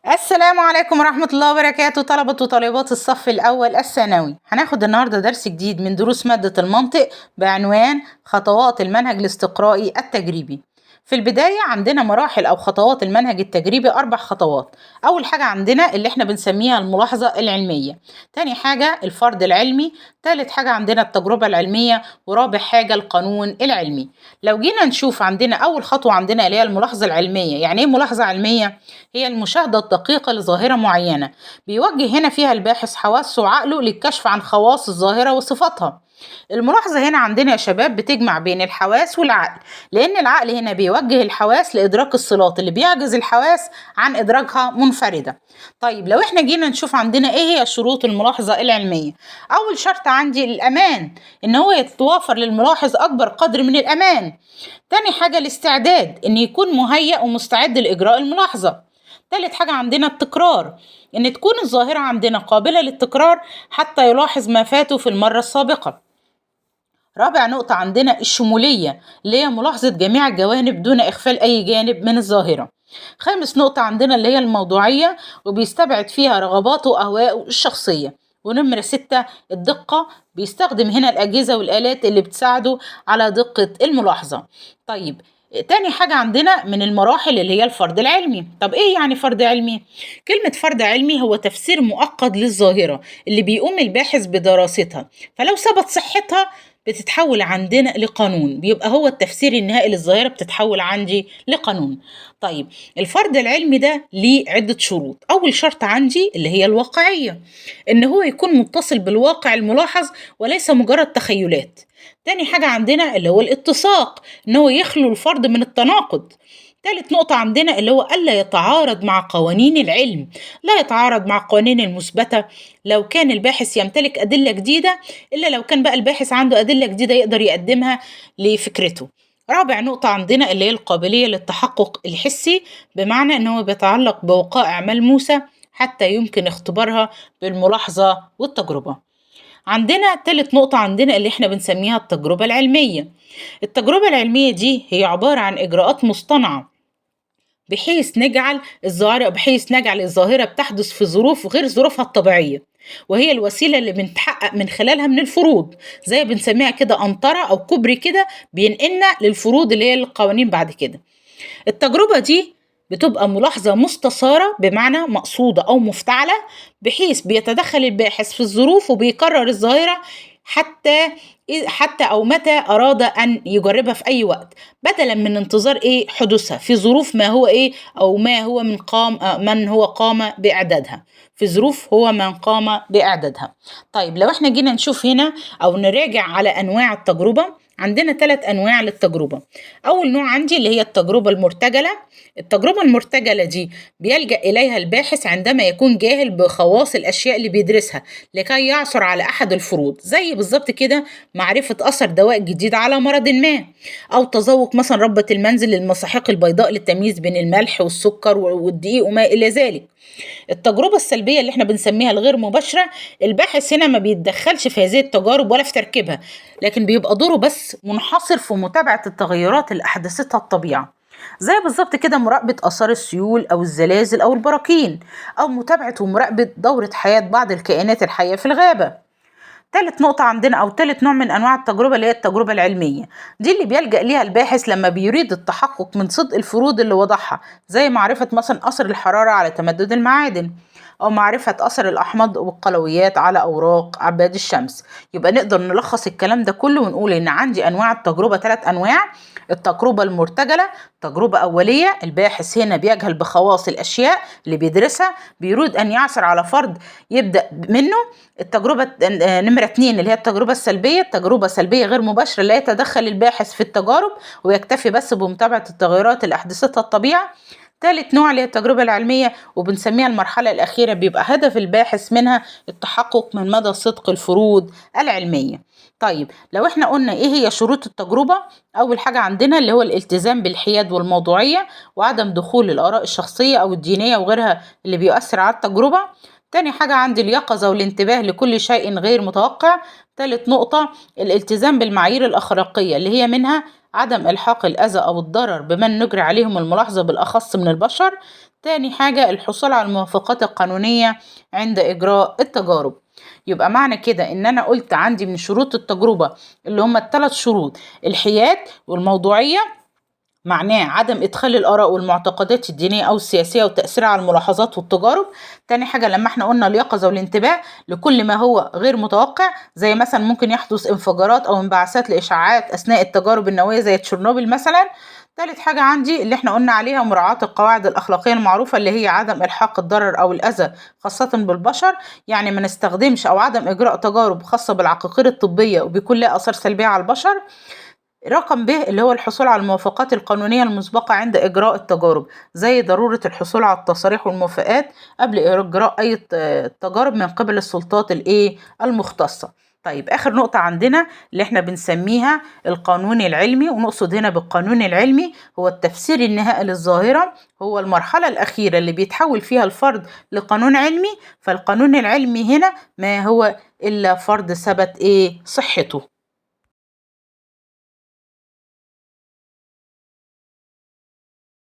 السلام عليكم ورحمة الله وبركاته، طلبة وطالبات الصف الأول الثانوي. هناخد النهاردة درس جديد من دروس مادة المنطق بعنوان خطوات المنهج الاستقرائي التجريبي. في البداية عندنا مراحل أو خطوات المنهج التجريبي 4 خطوات. أول حاجة عندنا اللي احنا بنسميها الملاحظة العلمية، تاني حاجة الفرض العلمي، تالت حاجة عندنا التجربة العلمية، ورابع حاجة القانون العلمي. لو جينا نشوف عندنا أول خطوة عندنا اللي هي الملاحظة العلمية. يعني إيه ملاحظة علمية؟ هي المشاهدة الدقيقة لظاهرة معينة، بيوجه هنا فيها الباحث حواسه وعقله للكشف عن خواص الظاهرة وصفاتها. الملاحظة هنا عندنا يا شباب بتجمع بين الحواس والعقل، لأن العقل هنا بيوجه الحواس لإدراك الصلات اللي بيعجز الحواس عن إدراكها منفردة. طيب لو احنا جينا نشوف عندنا ايه هي شروط الملاحظة العلمية. أول شرط عندي الأمان، إن هو يتوافر للملاحظ أكبر قدر من الأمان. تاني حاجة الاستعداد، إن يكون مهيأ ومستعد لإجراء الملاحظة. تالت حاجة عندنا التكرار، إن تكون الظاهرة عندنا قابلة للتكرار حتى يلاحظ ما فاته في المرة السابقة. رابع نقطة عندنا الشمولية، اللي هي ملاحظة جميع الجوانب دون إغفال أي جانب من الظاهرة. خامس نقطة عندنا اللي هي الموضوعية، وبيستبعد فيها رغباته وأهواءه الشخصية. ونمرة 6 الدقة، بيستخدم هنا الأجهزة والآلات اللي بتساعده على دقة الملاحظة. طيب تاني حاجة عندنا من المراحل اللي هي الفرض العلمي. طب ايه يعني فرض علمي؟ كلمة فرض علمي هو تفسير مؤقت للظاهرة اللي بيقوم الباحث بدراستها، فلو ثبت صحتها بتتحول عندنا لقانون، بيبقى هو التفسير النهائي للظاهرة بتتحول عندي لقانون. طيب الفرض العلمي ده ليه عدة شروط. أول شرط عندي اللي هي الواقعية، إن هو يكون متصل بالواقع الملاحظ وليس مجرد تخيلات. تاني حاجة عندنا اللي هو الاتساق، إن هو يخلو الفرد من التناقض. تالت نقطة عندنا اللي هو ألا يتعارض مع قوانين العلم، لا يتعارض مع القوانين المثبتة لو كان الباحث يمتلك أدلة جديدة، إلا لو كان بقى الباحث عنده أدلة جديدة يقدر يقدمها لفكرته. رابع نقطة عندنا اللي هي القابلية للتحقق الحسي، بمعنى أنه بيتعلق بوقائع ملموسة حتى يمكن اختبارها بالملاحظة والتجربة. عندنا تالت نقطة عندنا اللي احنا بنسميها التجربة العلمية. التجربة العلمية دي هي عبارة عن إجراءات مصطنعة بحيث نجعل الظاهرة بتحدث في ظروف غير ظروفها الطبيعية، وهي الوسيلة اللي بنتحقق من خلالها من الفروض، زي بنسميها كده قنطرة أو كوبري كده بينقلنا للفروض اللي هي القوانين بعد كده. التجربة دي بتبقى ملاحظة مستثارة، بمعنى مقصودة أو مفتعلة، بحيث بيتدخل الباحث في الظروف وبيكرر الظاهرة حتى أو متى أراد أن يجربها في أي وقت، بدلا من انتظار حدوثها في ظروف ما هو أو ما هو من هو قام بإعدادها، في ظروف هو من قام بإعدادها. طيب لو احنا جينا نشوف هنا أو نراجع على أنواع التجربة، عندنا 3 أنواع للتجربة. أول نوع عندي اللي هي التجربة المرتجلة. التجربة المرتجلة دي بيلجأ إليها الباحث عندما يكون جاهل بخواص الأشياء اللي بيدرسها لكي يعثر على أحد الفروض، زي بالظبط كده معرفة أثر دواء جديد على مرض ما، أو تذوق مثلا ربة المنزل للمساحيق البيضاء للتمييز بين الملح والسكر والدقيق وما إلى ذلك. التجربة السلبية اللي احنا بنسميها الغير مباشرة، الباحث هنا ما بيتدخلش في هذه التجارب ولا في تركيبها، لكن بيبقى دوره بس منحصر في متابعة التغيرات اللي أحدثتها الطبيعة، زي بالظبط كده مراقبة آثار السيول أو الزلازل أو البراكين، أو متابعة ومراقبة دورة حياة بعض الكائنات الحية في الغابة. تالت نقطة عندنا أو تالت نوع من أنواع التجربة اللي هي التجربة العلمية، دي اللي بيلجأ ليها الباحث لما بيريد التحقق من صدق الفروض اللي وضعها، زي معرفة مثلا أثر الحرارة على تمدد المعادن، أو معرفة أثر الأحماض والقلويات على أوراق عباد الشمس. يبقى نقدر نلخص الكلام ده كله ونقول إن عندي أنواع التجربة 3 أنواع. التجربة المرتجلة تجربة أولية، الباحث هنا بيجهل بخواص الأشياء اللي بيدرسها، بيريد أن يعثر على فرد يبدأ منه. التجربة نمرة 2 اللي هي التجربة السلبية، تجربة سلبية غير مباشرة لا يتدخل الباحث في التجارب ويكتفي بس بمتابعة التغيرات اللي أحدثتها الطبيعة. ثالث نوع اللي هي التجربة العلمية، وبنسميها المرحلة الأخيرة، بيبقى هدف الباحث منها التحقق من مدى صدق الفروض العلمية. طيب لو احنا قلنا ايه هي شروط التجربة، أول حاجة عندنا اللي هو الالتزام بالحياد والموضوعية وعدم دخول الآراء الشخصية أو الدينية وغيرها اللي بيؤثر على التجربة. تاني حاجة عندي اليقظة والانتباه لكل شيء غير متوقع. تالت نقطة الالتزام بالمعايير الأخلاقية اللي هي منها عدم إلحاق الأذى أو الضرر بمن نجري عليهم الملاحظة بالأخص من البشر. تاني حاجة الحصول على الموافقات القانونية عند إجراء التجارب. يبقى معنى كده إن أنا قلت عندي من شروط التجربة اللي هما الثلاث شروط: الحياد والموضوعية، معناه عدم إدخال الآراء والمعتقدات الدينية أو السياسية وتأثيرها على الملاحظات والتجارب. تاني حاجة لما احنا قلنا اليقظة والانتباه لكل ما هو غير متوقع، زي مثلا ممكن يحدث انفجارات أو انبعاثات لإشعاعات أثناء التجارب النووية زي تشيرنوبل مثلا. تالت حاجة عندي اللي احنا قلنا عليها مراعاة القواعد الأخلاقية المعروفة، اللي هي عدم إلحاق الضرر أو الأذى خاصة بالبشر، يعني ما نستخدمش أو عدم إجراء تجارب خاصة بالعقاقير الطبية وبيكون لها آثار سلبية على البشر. رقم ب اللي هو الحصول على الموافقات القانونية المسبقة عند إجراء التجارب، زي ضرورة الحصول على التصاريح والموافقات قبل إجراء أي تجارب من قبل السلطات المختصة. طيب آخر نقطة عندنا اللي احنا بنسميها القانون العلمي، ونقصد هنا بالقانون العلمي هو التفسير النهائي للظاهرة، هو المرحلة الأخيرة اللي بيتحول فيها الفرد لقانون علمي. فالقانون العلمي هنا ما هو إلا فرض ثبت صحته.